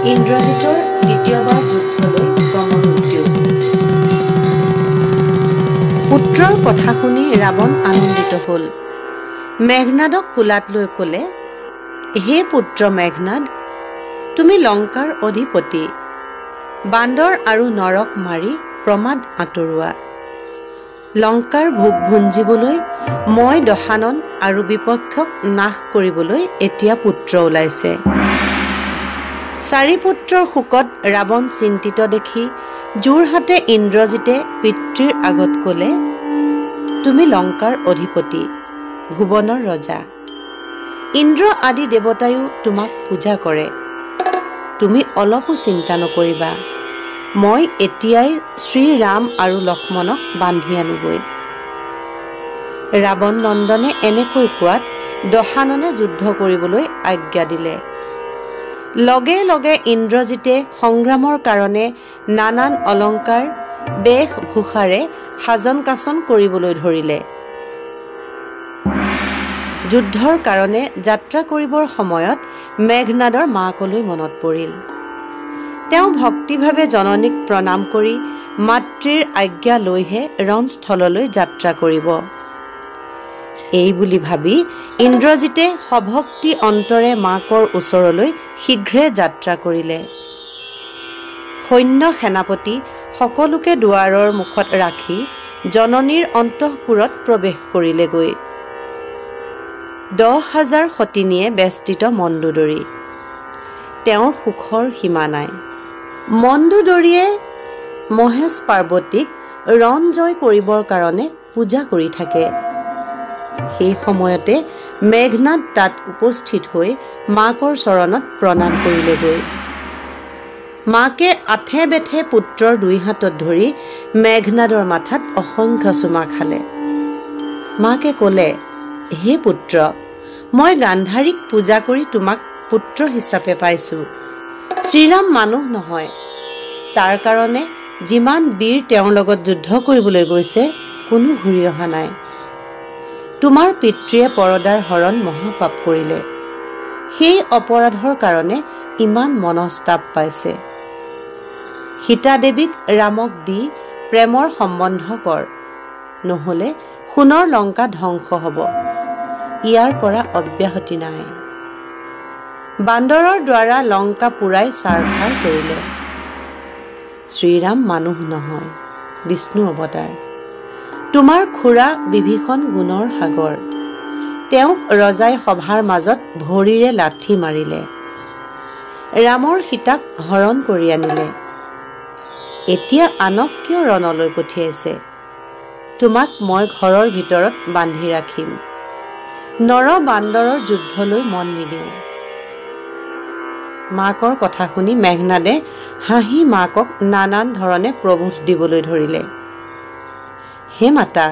ইন্দ্ৰজিতৰ দ্বিতীয়বাৰ যুদ্ধলৈ গমন উদ্যোগ। পুত্ৰৰ কথা শুনি ৰাৱণ আনন্দিত হ'ল। মেঘনাদক কোলাত লৈ ক'লে, হে পুত্ৰ মেঘনাদ, তুমি লংকাৰ অধিপতি। বান্দৰ আৰু নৰক মাৰি প্ৰমাদ আঁতৰোৱা। লংকাৰ ভোগ ভুঞ্জিবলৈ মই দশানন আৰু বিপক্ষক নাশ কৰিবলৈ এতিয়া পুত্ৰ ওলাইছে। চাৰি পুত্ৰৰ শোকত ৰাৱণ চিন্তিত দেখি যোৰহাটে ইন্দ্ৰজিতে পিতৃৰ আগত ক'লে, তুমি লংকাৰ অধিপতি, ভুৱনৰ ৰজা। ইন্দ্ৰ আদি দেৱতায়ো তোমাক পূজা কৰে। তুমি অলপো চিন্তা নকৰিবা, মই এতিয়াই শ্ৰীৰাম আৰু লক্ষ্মণক বান্ধি আনোগৈ। ৰাৱণ নন্দনে এনেকৈ কোৱাত দশাননে যুদ্ধ কৰিবলৈ আজ্ঞা দিলে। লগে লগে ইন্দ্ৰজিতে সংগ্ৰামৰ কাৰণে নানান অলংকাৰ বেশভূষাৰে সাজন কাচন কৰিবলৈ ধৰিলে। যুদ্ধৰ কাৰণে যাত্ৰা কৰিবৰ সময়ত মেঘনাদৰ মাকলৈ মনত পৰিল। তেওঁ ভক্তিভাৱে জননীক প্ৰণাম কৰি মাতৃৰ আজ্ঞা লৈহে ৰণস্থললৈ যাত্ৰা কৰিব। এই বুলি ভাবি ইন্দ্ৰজিতে সভক্তি অন্তৰে মাকৰ ওচৰলৈ শীঘ্ৰে যাত্ৰা কৰিলে। সৈন্য সেনাপতি সকলোকে দুৱাৰৰ মুখত ৰাখি জননীৰ অন্তঃপুৰত প্ৰৱেশ কৰিলেগৈ। 10,000 সতিনীয়ে বেষ্টিত মণ্ডোদৰী। তেওঁৰ সুখৰ সীমা নাই। মণ্ডোদৰীয়ে মহেশ পাৰ্বতীক ৰণ জয় কৰিবৰ কাৰণে পূজা কৰি থাকে। সেই সময়তে মেঘনাদ তাত উপস্থিত হৈ মাকৰ চৰণত প্ৰণাম কৰিলেগৈ। মাকে আঠে বেঠে পুত্ৰৰ দুই হাতত ধৰি মেঘনাদৰ মাথাত অসংখ্য চুমা খালে। মাকে ক'লে, হে পুত্ৰ, মই গান্ধাৰীক পূজা কৰি তোমাক পুত্ৰ হিচাপে পাইছোঁ। শ্ৰীৰাম মানুহ নহয়, তাৰ কাৰণে যিমান বীৰ তেওঁৰ লগত যুদ্ধ কৰিবলৈ গৈছে কোনো ঘূৰি অহা নাই। তোমাৰ পিতৃয়ে পৰদাৰ হৰণ মহাপাপ কৰিলে। সেই অপৰাধৰ কাৰণে ইমান মনস্তাপ পাইছে। সীতা দেৱীক ৰামক দি প্ৰেমৰ সম্বন্ধ কৰ, নহ'লে সোণৰ লংকা ধ্বংস হ'ব। ইয়াৰ পৰা অব্যাহতি নাই। বান্দৰৰ দ্বাৰা লংকা পুৰাই ছাৰখাৰ কৰিলে। শ্ৰীৰাম মানুহ নহয়, বিষ্ণু অৱতাৰ। তোমাৰ খুৰা বিভীষণ গুণৰ সাগৰ। তেওঁক ৰজাই সভাৰ মাজত ভৰিৰে লাঠি মাৰিলে। ৰামৰ সীতাক হৰণ কৰি আনিলে। এতিয়া আনক কিয় ৰণলৈ পঠিয়াইছে? তোমাক মই ঘৰৰ ভিতৰত বান্ধি ৰাখিম। নৰ বান্দৰৰ যুদ্ধলৈ মন নিদিওঁ। মাকৰ কথা শুনি মেঘনাদে হাঁহি মাকক নানান ধৰণে প্ৰবোধ দিবলৈ ধৰিলে। হে মাতা,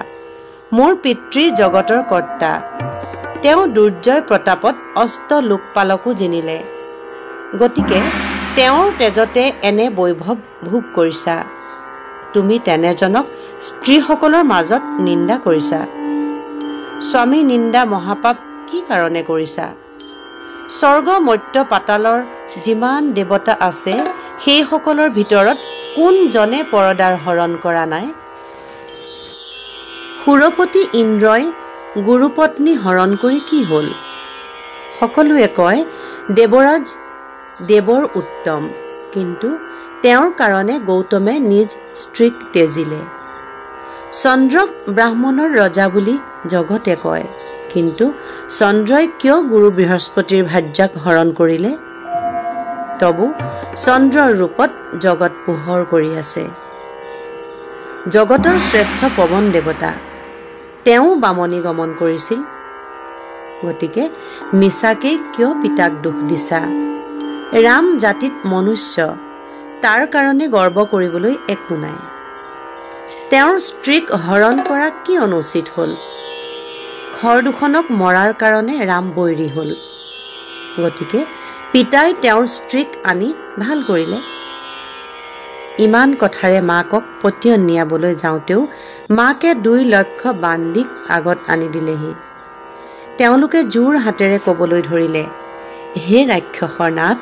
মোৰ পিতৃ জগতৰ কৰ্তা। তেওঁ দুৰ্জয় প্ৰতাপত অষ্ট লোকপালকো জিনিলে। গতিকে তেওঁৰ তেজতে এনে বৈভৱ ভোগ কৰিছা। তুমি তেনেজনক স্ত্ৰীসকলৰ মাজত নিন্দা কৰিছা। স্বামী নিন্দা মহাপাপ কি কাৰণে কৰিছা? স্বৰ্গ মৰ্ত্য পাতালৰ যিমান দেৱতা আছে সেইসকলৰ ভিতৰত কোনজনে পৰদাৰ হৰণ কৰা নাই? সুৰপতি ইন্দ্ৰই গুৰুপত্নী হৰণ কৰি কি হ'ল? সকলোৱে কয় দেৱৰাজ দেৱৰ উত্তম, কিন্তু তেওঁৰ কাৰণে গৌতমে নিজ স্ত্ৰীক তেজিলে। চন্দ্ৰক ব্ৰাহ্মণৰ ৰজা বুলি জগতে কয়, কিন্তু চন্দ্ৰই কিয় গুৰু বৃহস্পতিৰ ভাৰ্যাক হৰণ কৰিলে? তবু চন্দ্ৰৰ ৰূপত জগত পোহৰ কৰি আছে। জগতৰ শ্ৰেষ্ঠ পৱন দেৱতা, তেওঁ বামনী গমন কৰিছিল। গতিকে মিছাকেই কিয় পিতাক দুখ দিছা? ৰাম জাতিত মনুষ্য, তাৰ কাৰণে গৰ্ব কৰিবলৈ একো নাই। তেওঁৰ স্ত্ৰীক হৰণ কৰা কি অনুচিত হ'ল? খৰ দুখনক মৰাৰ কাৰণে ৰাম বৈৰী হ'ল। গতিকে পিতাই তেওঁৰ স্ত্ৰীক আনি ভাল কৰিলে। ইমান কথাৰে মাকক পতিয়ন নিয়াবলৈ যাওঁতেও মাকে 2 লক্ষ বান্দিক আগত আনি দিলেহি। তেওঁলোকে জোৰ হাতেৰে ক'বলৈ ধৰিলে, হে ৰাক্ষসৰ নাথ,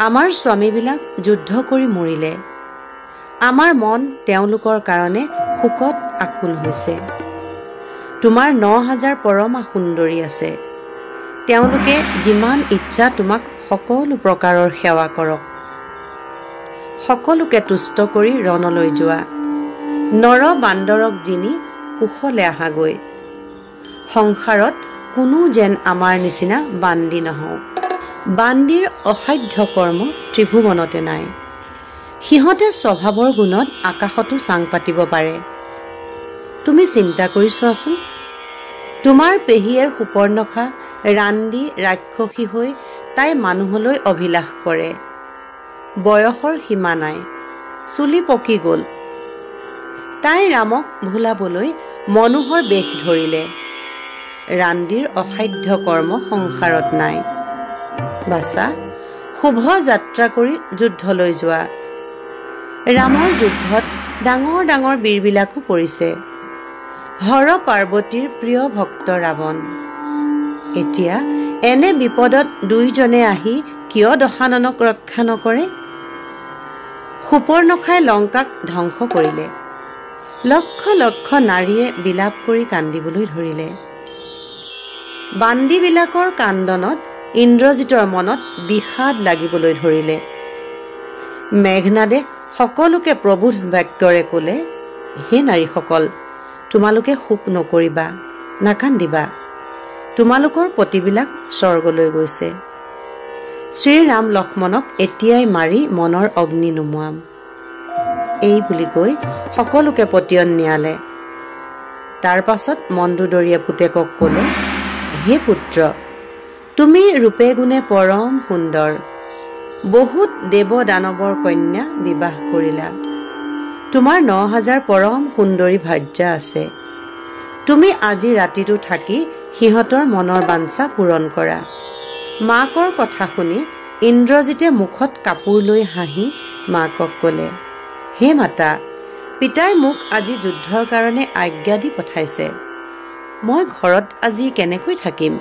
আমাৰ স্বামীবিলাক যুদ্ধ কৰি মৰিলে। আমাৰ মন তেওঁলোকৰ কাৰণে শোকত আকুল হৈছে। তোমাৰ 9,000 পৰমা সুন্দৰী আছে। তেওঁলোকে যিমান ইচ্ছা তোমাক সকলো প্ৰকাৰৰ সেৱা কৰক। সকলোকে তুষ্ট কৰি ৰণলৈ যোৱা। নৰ বান্দৰক জিনি কুশলে আহাগৈ। সংসাৰত কোনো যেন আমাৰ নিচিনা বান্দী নহওঁ। বান্দীৰ অসাধ্য কৰ্ম ত্ৰিভুৱনতে নাই। সিহঁতে স্বভাৱৰ গুণত আকাশতো চাং পাতিব পাৰে। তুমি চিন্তা কৰি চোৱাচোন। তোমাৰ পেহীয়েৰ সুপৰ্ণখা ৰান্দী ৰাক্ষসী হৈ তাই মানুহলৈ অভিলাষ কৰে। বয়সৰ সীমা নাই, চুলি পকি গ'ল। তাই ৰামক ভুলাবলৈ মনোহৰ বেশ ধৰিলে। ৰান্দীৰ অসাধ্য কৰ্ম সংসাৰত নাই। বাছা, শুভ যাত্ৰা কৰি যুদ্ধলৈ যোৱা। ৰামৰ যুদ্ধত ডাঙৰ ডাঙৰ বীৰবিলাকো পৰিছে। হৰ পাৰ্বতীৰ প্ৰিয় ভক্ত ৰাৱণ। এতিয়া এনে বিপদত দুইজনে আহি কিয় দশাননক ৰক্ষা নকৰে? সুপৰ্ণখাই লংকাক ধ্বংস কৰিলে। লক্ষ লক্ষ নাৰীয়ে বিলাপ কৰি কান্দিবলৈ ধৰিলে। বান্দীবিলাকৰ কান্দনত ইন্দ্ৰজিতৰ মনত বিষাদ লাগিবলৈ ধৰিলে। মেঘনাদে সকলোকে প্ৰবোধ বাক্যৰে ক'লে, হে নাৰীসকল, তোমালোকে শোক নকৰিবা, নাকান্দিবা। তোমালোকৰ পতিবিলাক স্বৰ্গলৈ গৈছে। শ্ৰীৰাম লক্ষ্মণক এতিয়াই মাৰি মনৰ অগ্নি নুমুৱাম। এই বুলি কৈ সকলোকে পতিয়ন নিয়ালে। তাৰ পাছত মন্দোদৰীয়ে পুতেকক ক'লে, হে পুত্ৰ, তুমি ৰূপে গুণে পৰম সুন্দৰ। বহুত দেৱ দানৱৰ কন্যা বিবাহ কৰিলা। তোমাৰ 9,000 পৰম সুন্দৰী ভাৰ্যা আছে। তুমি আজি ৰাতিটো থাকি সিহঁতৰ মনৰ বাঞ্ছা পূৰণ কৰা। মাকৰ কথা শুনি ইন্দ্ৰজিতে মুখত কাপোৰ লৈ হাঁহি মাকক ক'লে, হে মাতা, পিতাই মোক আজি যুদ্ধৰ কাৰণে আজ্ঞা দি পঠাইছে। মই ঘৰত আজি কেনেকৈ থাকিম?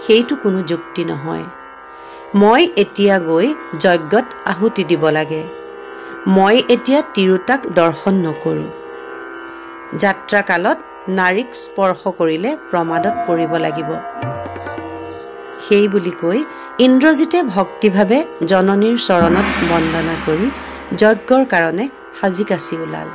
সেইটো কোনো যুক্তি নহয়। মই এতিয়া গৈ যজ্ঞত আহুতি দিব লাগে। মই এতিয়া তিৰোতাক দৰ্শন নকৰোঁ। যাত্ৰাকালত নাৰীক স্পৰ্শ কৰিলে প্ৰমাদত পৰিব লাগিব। সেই বুলি কৈ ইন্দ্ৰজিতে ভক্তিভাৱে জননীৰ চৰণত বন্দনা কৰি যজ্ঞৰ কাৰণে সাজি কাচি ওলাল।